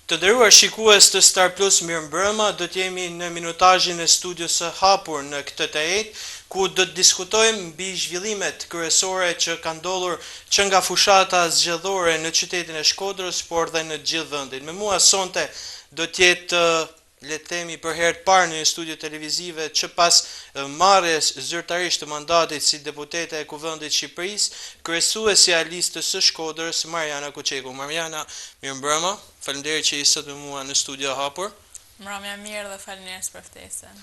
Të nderuar shikues të Star Plus, mirëmbrëma, do të jemi në minutazhin e studios së hapur në këtë të jetë, ku do të diskutojmë mbi zhvillimet kryesore që kanë ndodhur që nga fushata zgjedhore në qytetin e Shkodrës, por dhe në gjithë vendin. Me mua sonte do të jetë le të themi për herë të parë në një studio televizive që pas marrjes zyrtarisht të mandatit si deputete e Kuvendit të Shqipërisë, kryesuesja e listës së Shkodrës, Mariana Kuçeku. Mariana, mirëmbrëma. Faleminderit që je sot me mua në studio hapur. Mbrëmja mirë dhe faleminderit për ftesën.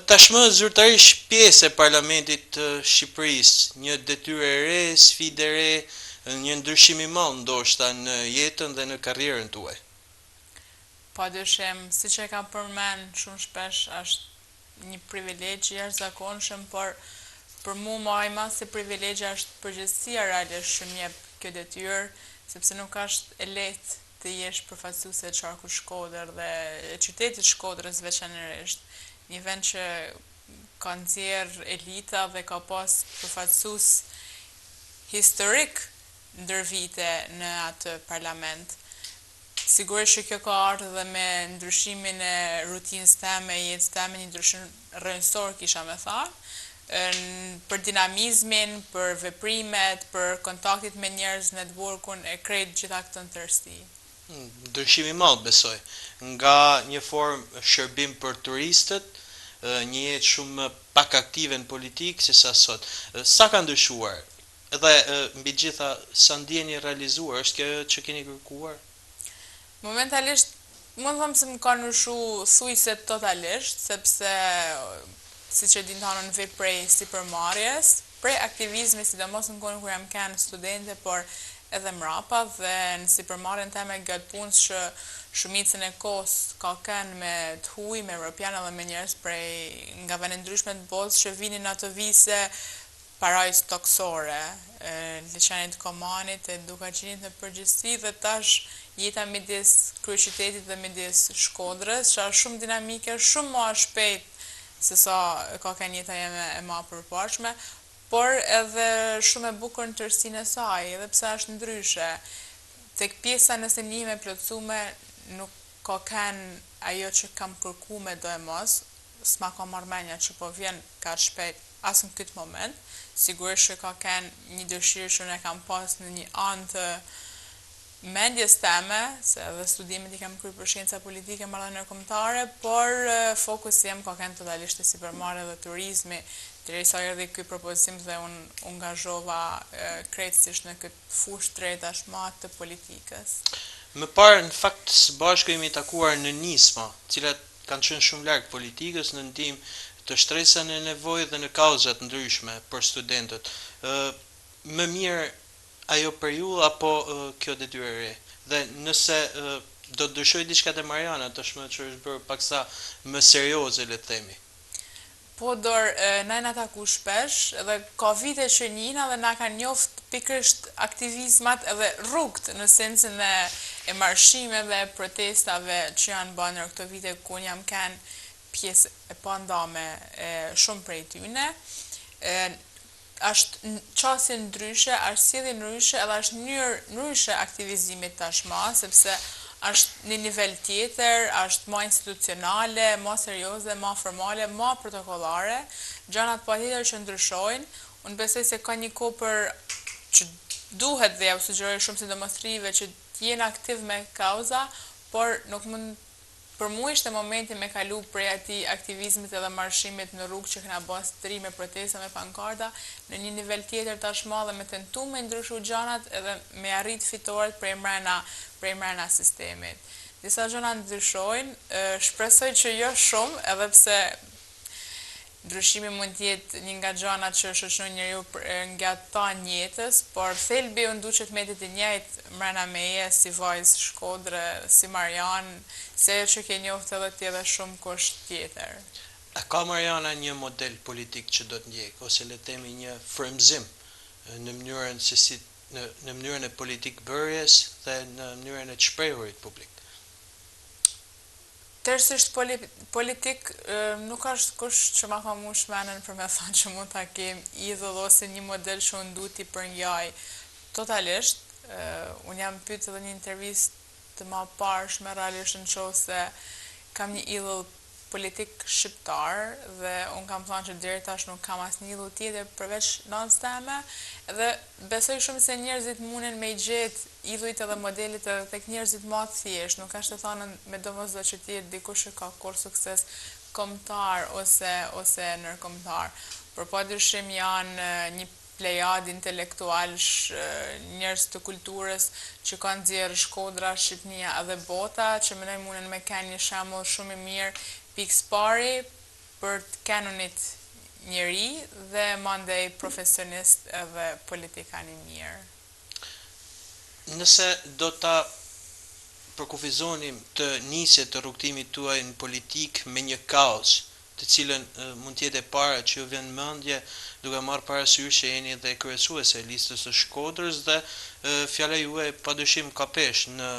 Tashmë zyrtarisht pjesë e Parlamentit të Shqipërisë, një detyrë e re, sfidë e re, një ndryshim i madh ndoshta në jetën dhe në karrierën tuaj. Padyshim, siç e kam përmend shumë shpesh, është një privilegj i jashtëzakonshëm, por për mua më i madh se privilegja është përgjegjësia realisht që më jep kjo detyrë, sepse nuk është e lehtë të jesh përfaqësuese e Qarkut Shkodër dhe e qytetit Shkodrës veçanërisht, një vend që ka nxjerr elita dhe ka pas përfaqësues historik ndër vite në atë parlament. Sigurisht që kjo ka ardhur dhe me ndryshimin e rutinës teme, jetës teme, një ndryshim rrënjësor kisha me thënë, për dinamizmin, për veprimet, për kontaktit me njerëz, networkun e krejt gjitha këtë në tërësi. Ndryshim i madh besoj, nga një formë shërbim për turistët, një jetë shumë pak aktive në politikë se sa sot. Sa ka ndryshuar? Edhe mbi gjitha sa ndjeni realizuar, është kjo që keni kërkuar? Momentalisht, mund të them se më ka ndryshuar thuajse totalisht, sepse siç e din në vit prej sipërmarrjes, prej aktivizmit, sidomos në kohën kur jam qenë studente, por edhe mrapa dhe në sipërmarrjen time gjatë punës që shumicën e kohës ka qenë me të huaj, me europianë dhe me njerëz nga vende ndryshme të botës që vinin në ato vise parajs toksore, liçenit Komanit, e Dukaçinit në përgjithësi, dhe tash jeta midis kryeqytetit dhe midis Shkodrës, që është shumë dinamike, shumë më shpejt se sa ka qenë jeta jeme e ma përparshme, por edhe shumë e bukur në tërësinë e saj, edhe pse është ndryshe. Tek pjesa nëse një me plotësume, nuk ka qenë ajo që kam kërkuar do e mos, s'ma ka marrë mendja që po vjen kaq shpejt as në këtë moment. Sigurisht që ka qenë një dëshirë që ne kam pas në një anë të mendjes teme, se edhe studimet i kam kryer për shkenca politike marrëdhënie kombëtare, por fokusi jam ka qenë totalisht te sipërmarrja dhe turizmi, derisa erdhi ky propozim dhe unë angazhova krejtësisht në këtë fushë të re tashmë të politikës. Më parë, në fakt, së bashku jemi takuar në nisma, cilat kanë qenë shumë larg politikës në ndihmë të shtresën e nevojë dhe në kauzat ndryshme për studentët. Më mirë ajo për ju apo kjo detyrë e re? Dhe nëse do të ndryshoj diçka te Mariana tashmë që është bërë paksa më serioze, le të themi. Po na jena taku shpesh, edhe ka vite që njina dhe na kanë njoft pikërisht aktivizmat edhe rrugt në sensin e marshimeve dhe protestave që janë bërë në këto vite ku jam kanë pjesë e pandame shumë prej tyne. Është qasje ndryshe, është sjellje ndryshe, edhe është mënyrë ndryshe aktivizimit tashmë, sepse është një nivel tjetër, është ma institucionale, ma serioze, ma formale, ma protokollare, gjanat patjetër që ndryshojnë. Unë besoj se ka një kohë për që duhet dhe ja u sugjeroj shumë sidomos rive që t'jenë aktiv me kauza, por nuk mund për mua ishte momenti me kalu prej atij aktivizmit edhe marshimit në rrugë që kena bërë të ri me protesta, me pankarta, në një nivel tjetër tashmë dhe me tentu me ndryshu gjanat edhe me arrit fitoret prej mrena sistemit. Disa gjëra ndryshojnë, shpresoj që jo shumë, edhe pse ndryshimi mund të jetë një nga gjanat që shoqëron njeriu nga ta jetës, por thelbi unë duhet me të njëjtë mrena meje, si vajzë Shkodre, si Marian, se që ke njoftë edhe tjetër shumë kusht tjetër. A ka Mariana një model politik që do të ndjek, ose le të themi një frymëzim në mënyrën e politik bërjes dhe në mënyrën e të shprehurit publik? Tërësisht politik nuk është kush që ma ka mu shmenën për me thënë që mund të kem idhull ose një model që unë du t'i përnjaj totalisht. Unë jam pyet edhe një intervistë të ma parshme realisht në qovë se kam një idhull politik shqiptar dhe unë kam thonë që deri tash nuk kam asnjë idhull tjetër përveç nënës teme dhe besoj shumë se njerëzit munen me i gjetë idhujt edhe modelit edhe tek njerëzit ma të thjesht, nuk është të thonë me domosdoshmë që ti je dikush që ka kur sukses kombëtar ose nërkombëtar. Por padyshim janë një plejad intelektualsh, njerëz të kulturës që kanë nxjerrë Shkodra, Shqipnia edhe bota, që mendoj munen me kenë një shembull shumë i mirë pikëpari për të kanonit njeri dhe mandej profesionist edhe politikan i mirë. Nëse do ta përkufizonim të nisjet të rrugtimit tuaj në politik me një kaos, të cilën mund të jetë e para që ju vjen mendje duke marrë parasysh që jeni dhe kryesuese e listës së Shkodrës dhe fjala juaj padyshim ka peshë në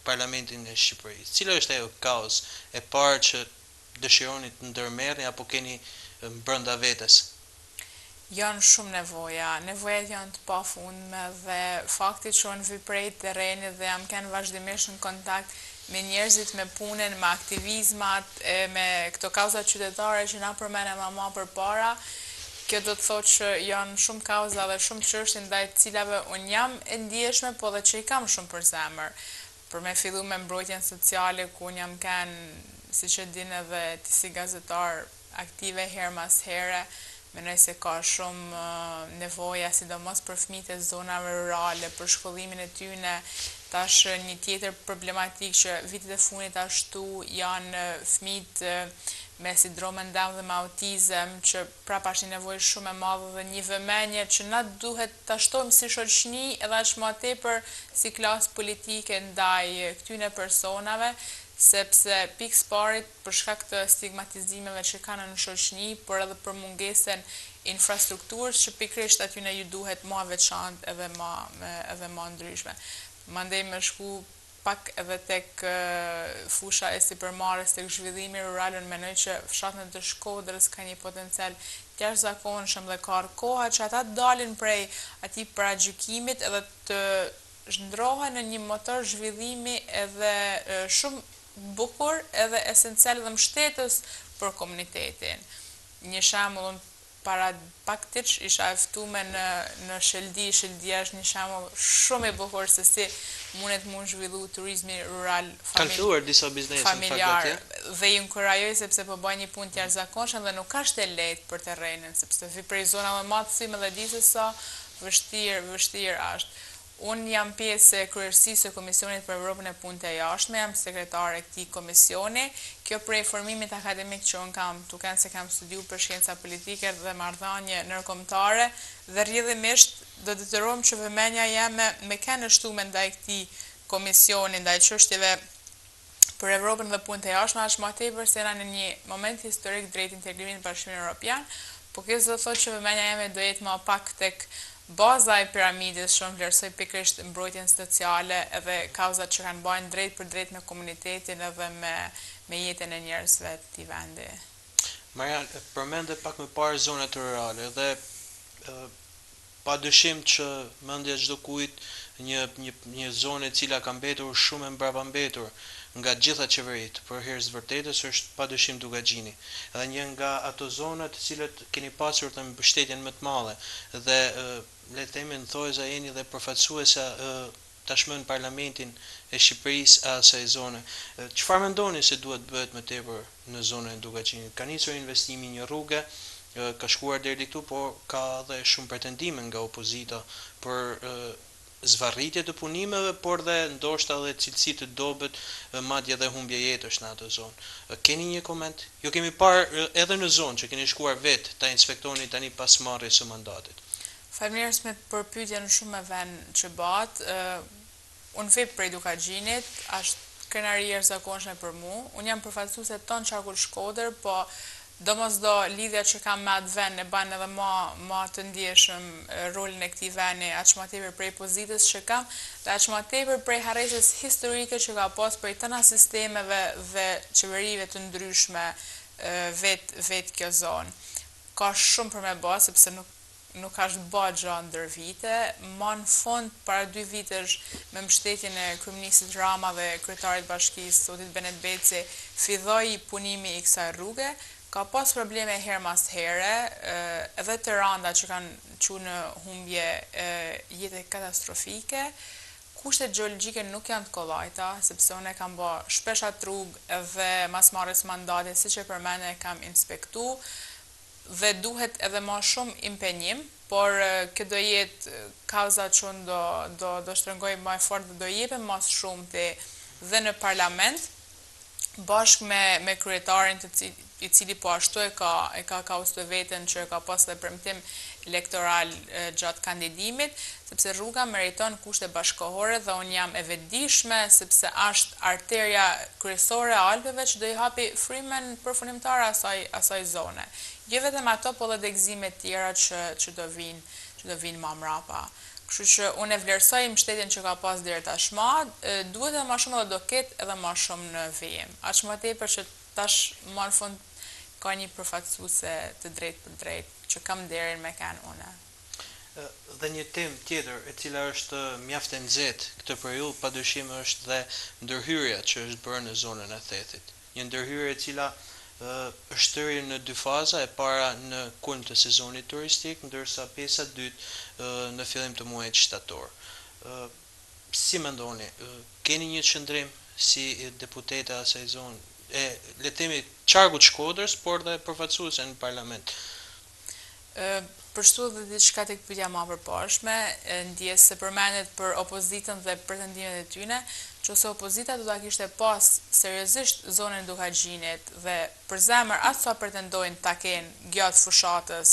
Parlamentin e Shqipërisë. Cila është ajo kaos e parë që dëshironi të ndërmerrni apo keni brenda vetes? Janë shumë nevojat janë të pafundme dhe fakti që unë vi prej terrenit dhe jam kënë vazhdimisht në kontakt me njerëzit, me punën, me aktivizmat, me këto kauzat qytetare që na përmenem ama përpara, kjo do të thotë që janë shumë kauza dhe shumë çështje ndaj të cilave unë jam e ndjeshme, po dhe që i kam shumë për zemër. Për me fillu me mbrojtjen sociale, ku unë jam kënë, si që din edhe ti si gazetar aktive her mas here, mendoj se ka shumë nevoja, sidomos për fëmijët e zonave rurale, për shkollimin e tyne. Tash një tjetër problematik që vitet e fundit ashtu janë fëmijët me sindromin Down dhe me autizëm, që prapa është një nevojë shumë e madhe dhe një vëmendje që na duhet ta shtojmë si shoqëni edhe aq më tepër si klasë politike ndaj këtyne personave, sepse pikëparit për shkak të stigmatizimeve që kanë në shoqëni, por edhe për mungesën infrastrukturës që pikërisht aty ju duhet më veçantë edhe më ndryshme. Mandej me shku pak edhe tek fusha e sipërmarrjes tek zhvillimi rural, unë mendoj që fshatën të Shkodrës ka një potencial të jashtëzakonshëm dhe ka koha që ata dalin prej atij paragjykimit edhe të zhndrohen në një motor zhvillimi edhe shumë bukur edhe esencial dhe mbështetës për komunitetin. Një shembull, para pak tiç isha e ftuar në Sheldi, Sheldia është një shembull shumë i bukur se si mundet mu zhvillu turizmi rural Kanë filluar disa biznese familjar dhe ju inkurajoj sepse po bëjnë një punë të jashtëzakonshme dhe nuk është e lehtë për terrenin, sepse vi prej zonave më të sime dhe di se sa vështirë është. Unë jam pjesë e kryerësisë së Komisionit për Evropën e Punëve të Jashtme, jam sekretare e këtij komisioni. Kjo prej formimit akademik që unë kam, duken se kam studiuar për shkenca politike dhe marrëdhënie ndërkombëtare dhe rrjedhimisht do detyrohem që vëmendja jeme me kanë shtuar ndaj këtij komisioni, ndaj çështjeve për Evropën dhe punët e jashtme, as më tepër se në një moment historik drejt integrimit në Bashkimin Evropian, po kjo do të thotë që vëmendja jeme do jetë më pak tek baza e piramidës, shumë vlerësoj pikërisht mbrojtjen sociale edhe kauzat që kanë bajnë drejt për drejt me komunitetin edhe me jetën e njerëzve të këtij vendi. Marian, përmende pak më parë zonat rurale dhe padyshim që mendja çdo kujt një zonë e cila ka mbetur shumë e mbrapambetur nga gjitha qeveritë, për herës vërtetës është padyshim Dugaxhini. Dhe një nga ato zona të cilët keni pasur të mbështetjen më të madhe dhe le të themi në thojza jeni dhe përfaqësuesja tashmë në Parlamentin e Shqipërisë e asaj zone. Çfarë mendoni se duhet bëhet më tepër në zonën e Dugaxhinit? Ka nisur investimi një rrugë, ka shkuar deri këtu, por ka dhe shumë pretendime nga opozita për zvarritje të punimeve, por dhe ndoshta edhe cilësi të dobët, madje edhe humbje jetësh në atë zonë. Keni një koment? Jo kemi parë edhe në zonë që keni shkuar vetë ta inspektoni tani pas marrjes së mandatit. Faleminderit për pyetjen shumë e vend që bat. Unë vip prej Dugaxhinit, është kënaqëri e jashtëzakonshme për mua. Unë jam përfaqësuese ton Çarkull Shkodër, po domosdo lidhja që kam me atë vend e bën edhe më të ndjeshëm rolin e këtij vendi, aq më tepër prej pozitës që kam, dhe aq më tepër prej harresës historike që ka pas prej tëna sistemeve dhe qeverive të ndryshme vet kjo zonë. Ka shumë për me bë, sepse nuk është bë gjë ndër vite, ma në fund para 2 vitesh me mbështetjen e kryeministit Rama dhe kryetarit bashkisë Zotit Benet Beci filloi punimi i kësaj rruge. Ka pas probleme her mas here, edhe të randa që kanë qenë në humbje jete katastrofike. Kushtet gjeologjike nuk janë të kollajta, sepse unë kam bë shpesh atë rrugë edhe mas marrjes mandatit, siç e përmendë, kam inspektu dhe duhet edhe më shumë impenjim, por kjo do jetë kauza që unë do shtrëngoj më fort dhe do jepem më shumë dhe në parlament, bashkë me kryetarin i cili po ashtu e ka kaustu veten që ka pas dhe premtim elektoral gjatë kandidimit, sepse rruga meriton kushte bashkohore dhe unë jam e vetëdijshme sepse është arterja kryesore e Alpeve që do i hapi frymen përfundimtare asaj zone. Jo vetëm ato, po edhe gëzime tjera që do vinë më mrapa. Kështu që unë e vlerësoj mbështetjen që ka pas deri tashmë, duhet edhe më shumë dhe do ketë edhe më shumë në vijim. Aq më tepër që tash më në fund ka një përfaqësuese të drejtë për drejtë që kam nderin me kanë unë. Dhe një temë tjetër e cila është mjaft e nxehtë këtë periudhë padyshim është dhe ndërhyrja që është bërë në zonën e Thethit. Një ndërhyrje e cila është shtryrë në 2 faza, e para në kulm të sezonit turistik, ndërsa pjesa e dytë në fillim të muajit shtator. Si mendoni, keni një qëndrim si deputete asaj zone, le të themi qarkut Shkodrës, por dhe përfaqësuese në parlament? Përshtu dhe diçka tek pyetja më përposhme, ndjes se përmendet për opozitën dhe pretendimet e tyre, qëse opozita do ta kishte pas seriozisht zonën e Dukagjinit dhe për zemër atë sa pretendojnë ta kenë gjatë fushatës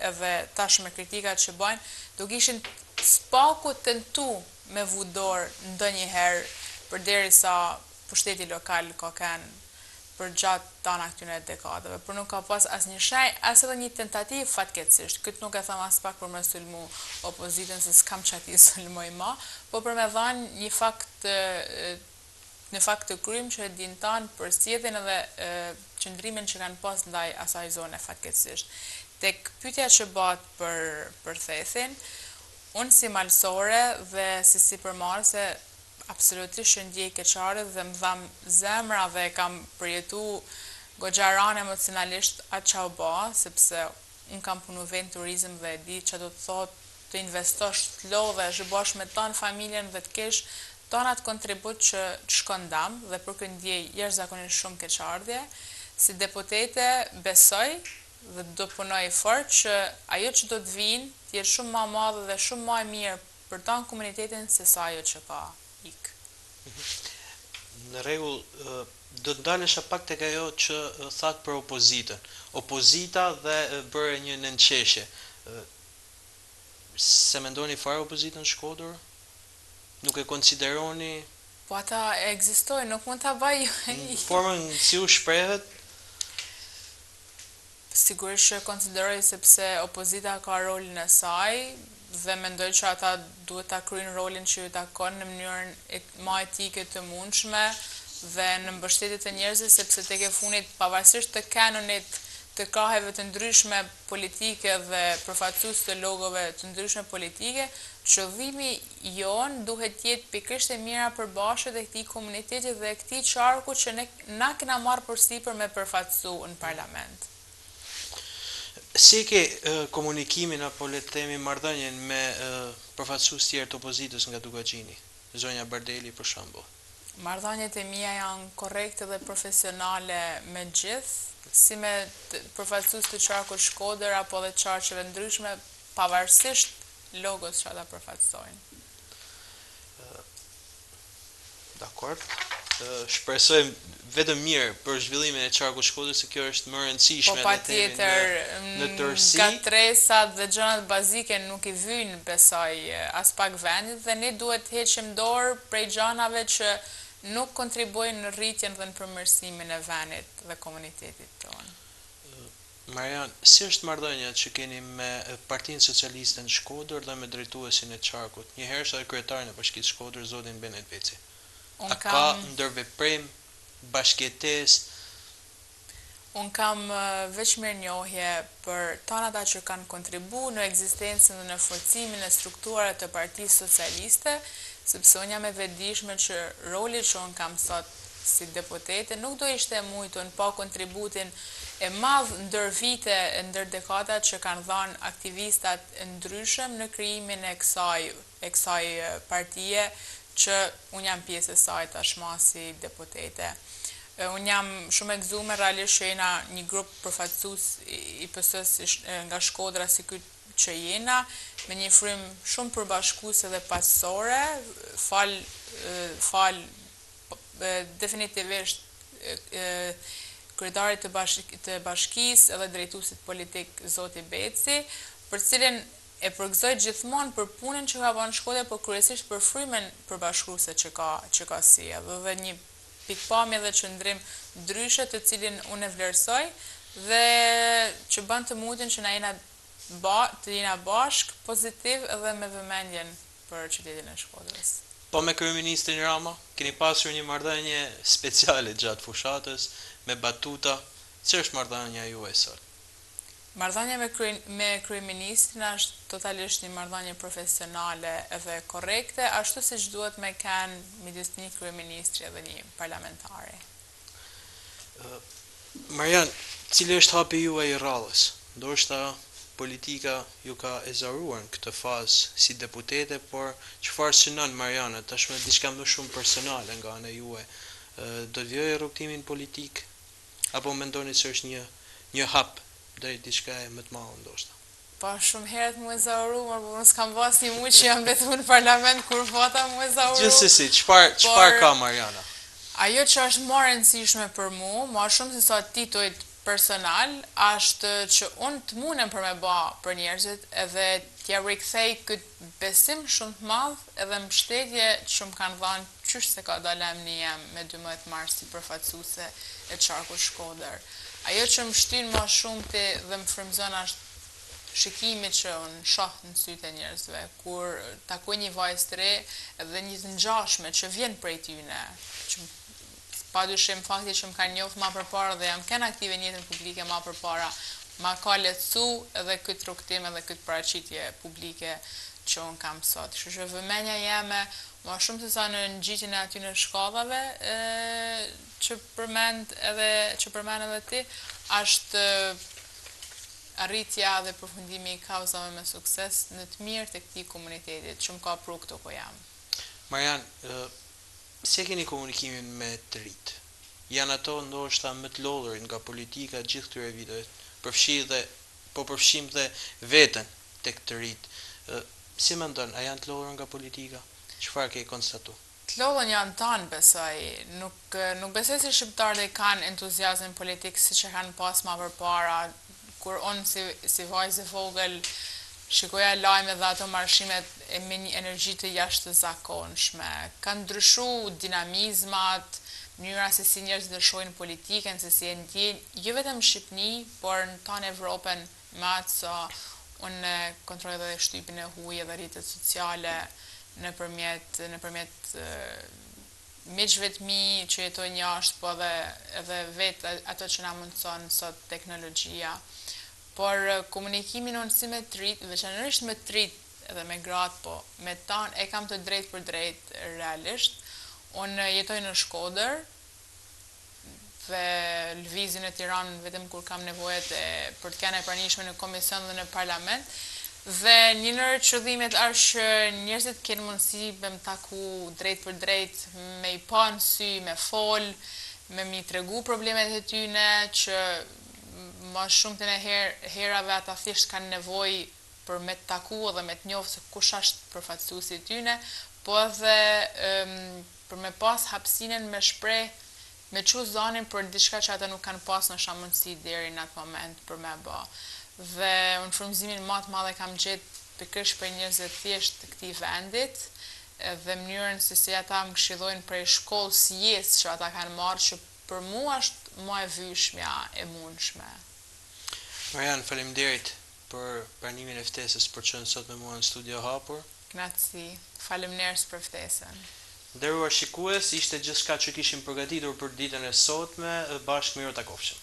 edhe tash me kritikat që bajnë, do kishin spaku tentu me vu dorë ndonjëherë përderisa pushteti lokal ka kanë për gjatë tana këtyre dekadave, por nuk ka pas asnjë shenjë, as edhe një tentativë fatkeqësisht. Këtë nuk e them as pak për me sulmu opozitën, se s'kam çati sulmoj më, por për me dhënë një fakt në fakt të krym që e din tanë për sjelljen edhe qëndrimin që kanë pas ndaj asaj zone fatkeqësisht. Tek pyetja që bëhet për Thethin, unë si malsore dhe si sipërmarrëse absolutisht që ndjej keqare dhe më dham zemra dhe kam përjetu goxharan emocionalisht atë që u bë, sepse unë kam punu vend turizëm dhe di që do të thot të investosh të lodhesh, bosh me tonë familjen dhe të kesh tonat kontribut që shkon dam dhe për këtë ndjej jashtëzakonisht shumë keqardhje. Si deputete besoj dhe do punoj fort që ajo që do të vinë të jetë shumë më e madhe dhe shumë më e mirë për tonë komunitetin se sa ajo që ka ik. Në rregull, do të ndalesha pak tek ajo që thatë për opozitën. Opozita dhe bëre një nënqeshje. Se mendoni fare opozitën në Shkodër? Nuk e konsideroni? Po ata ekzistojnë, nuk mund ta bëj. Formën si u shprehet? Sigurisht që konsideroj sepse opozita ka rolin e saj dhe mendoj që ata duhet ta kryejnë rolin që ju takon në mënyrën më etike të mundshme dhe në mbështetje të njerëzve, sepse tek e fundit pavarësisht të kanonit të kraheve të ndryshme politike dhe përfaqësues të logove të ndryshme politike, qëllimi jon duhet jetë pikërisht e mira përbashkët e këtij komuniteti dhe këtij qarku që na kena marrë përsipër me përfaqësu në parlament. Si ke komunikimin apo le të themi marrëdhënien me përfaqësues tjerë të opozitës nga Dukagjini, zonja Bardeli për shembull? Marrëdhëniet e mia janë korrekte dhe profesionale me gjithë, si me përfaqësues të qarkut Shkodër apo dhe qarqeve ndryshme, pavarësisht logos që ata përfaqësojnë. Dakor. Shpresojmë vetëm mirë për zhvillimin e qarkut Shkodrës, se kjo është më e rëndësishme po patjetër, në tërësi. Gatresat dhe gjërat bazike nuk i vyjnë besoj as pak vendit dhe ne duhet të heqim dorë prej gjënave që nuk kontribuojnë në rritjen dhe në përmirësimin e vendit dhe komunitetit tonë. Marian, si është marrëdhënia që keni me Partinë Socialiste në Shkodër dhe me drejtuesin e qarkut? Njëherë është edhe kryetarin e Bashkisë Shkodër, zotin Benet Beci. A ka ndërveprim, bashkëjetesë? Unë kam veç mirënjohje për tana ata që kanë kontribu në ekzistencën dhe në forcimin e strukturave të Partisë Socialiste, sepse unë jam e vetëdijshme që roli që unë kam sot si deputete nuk do ishte mujtun pa kontributin e madh ndër vite, ndër dekada që kanë dhënë aktivistat e ndryshëm në krijimin e kësaj partie që unë jam pjesë e saj tashmë si deputete. Unë jam shumë e gëzuar realisht që jena një grup përfaqësues i PS-s nga Shkodra si ky që jena, me një frym shumë përbashkuese dhe paqësore, fal definitivisht kryetarit të bashkisë edhe drejtuesit politik zoti Beci, për cilin e përgëzoj gjithmonë për punën që ka bërë në Shkodër, por kryesisht për frymen përbashkruese që ka sjellë dhe një pikpamje dhe qëndrim ndryshe të cilin unë e vlerësoj dhe që bën të mundin që na jena bashk pozitiv edhe me vëmendjen për qytetin e Shkodrës. Po me kryeministrin Rama, keni pasur një marrëdhënie speciale gjatë fushatës me batuta. Ç'është është marrëdhënia juaj sot? Marrëdhënia me kryeministrin është totalisht një marrëdhënie profesionale edhe korrekte, ashtu siç duhet me kanë midis një kryeministri dhe një parlamentari. Marian, cili është hapi juaj i rrallës? Ndoshta politika ju ka ezaruar në këtë fazë si deputete, por çfarë synon Mariana, tashmë diçka më shumë personale nga ana juaj, do të vijojë rrugtimin politik apo mendoni se është një hap drejt diçka më të madhe ndoshta? Po shumë herët mu ezaruar, por unë s'kam pas një muj që jam betu në parlament kur vota mu ezaruar. Gjithsesi, çfarë ka Mariana? Ajo që është më e rëndësishme për mu, më shumë se sa titujt personal, është që unë të munem për me ba për njerëzit edhe t'ja rikthej këtë besim shumë të madh edhe mbështetje që më kanë dhënë qysh se ka dalë emri jem me 12 mars si përfaqësuese e qarkut Shkodër. Ajo që më shtyn më shumë dhe më frymëzon është shikimi që unë shoh në sytë e njerëzve, kur takoj një vajzë të re edhe një të ngjashme që vjen prej tyne, që padyshim fakti që më kanë njohur më përpara dhe jam kanë aktive në jetën publike më përpara, ma ka lehtësu edhe këtë rrugtim edhe këtë paraqitje publike që unë kam sot. Kështu që vëmendja jeme më shumë se sa në ngjitjen e aty në shkallave që përmend edhe ti, është arritja dhe përfundimi i kauzave me sukses në të mirë të këtij komunitetit që më ka pru këtu ku jam. Marian, si e keni komunikimin me të rit? Janë ato ndoshta më të lodhur nga politika gjithë këtyre viteve, përfshim dhe veten tek të rit. Si mendon, a janë të lodhur nga politika? Çfarë ke konstatuar? Të lodhën janë tanë, besoj. Nuk besoj se shqiptarët kanë entuziazëm politik siç e kanë pas më përpara, kur unë si vajzë e vogël shikoja lajme dhe ato marshimet me një energji të jashtëzakonshme. Kanë ndryshu dinamizmat, mënyra se si njerëzit e shohin politikën, se si e ndjejnë, jo vetëm në Shqipni, por në tanë Evropën, me atë sa unë kontrolloj edhe shtypin e huaj dhe rrjetet sociale nëpërmjet miqve të mi që jetojnë jashtë, po edhe vetë ato që na mundson sot teknologjia. Por komunikimin unë si me të rit, veçanërisht me të rit edhe me gratë, po me tanë e kam të drejt për drejt realisht. Unë jetoj në Shkodër dhe lëvizin e Tiranën vetëm kur kam nevojët për të qenë e pranishme në komision dhe në parlament. Dhe një ndër qëllimet është që njerëzit kanë mundësi me më taku drejt për drejt, me i pa në sy, me fol, me mi tregu problemet e tyne, që ma shumë të herave ata thjesht kanë nevojë për me të taku dhe me të njohë se kush është përfaqësuesi i tyne, po edhe për me pas hapësinën me shpreh, me çu zonin për diçka që ata nuk kanë pas në mundësi deri në atë moment për me bë. Dhe unë frymëzimin më të madh e kam gjetë pikërisht për njerëzit thjesht të këtij vendit dhe mënyrën se si ata më këshillojnë prej shkollës jesë që ata kanë marrë, që për mua është më e vyshmja e mundshme. Marian, faleminderit për pranimin e ftesës për çënë sot me mua në studio hapur. Kënaqësi, faleminderit për ftesën. Nderuar shikues, ishte gjithçka që kishim përgatitur për ditën e sotme, bashkë mirë takofshim.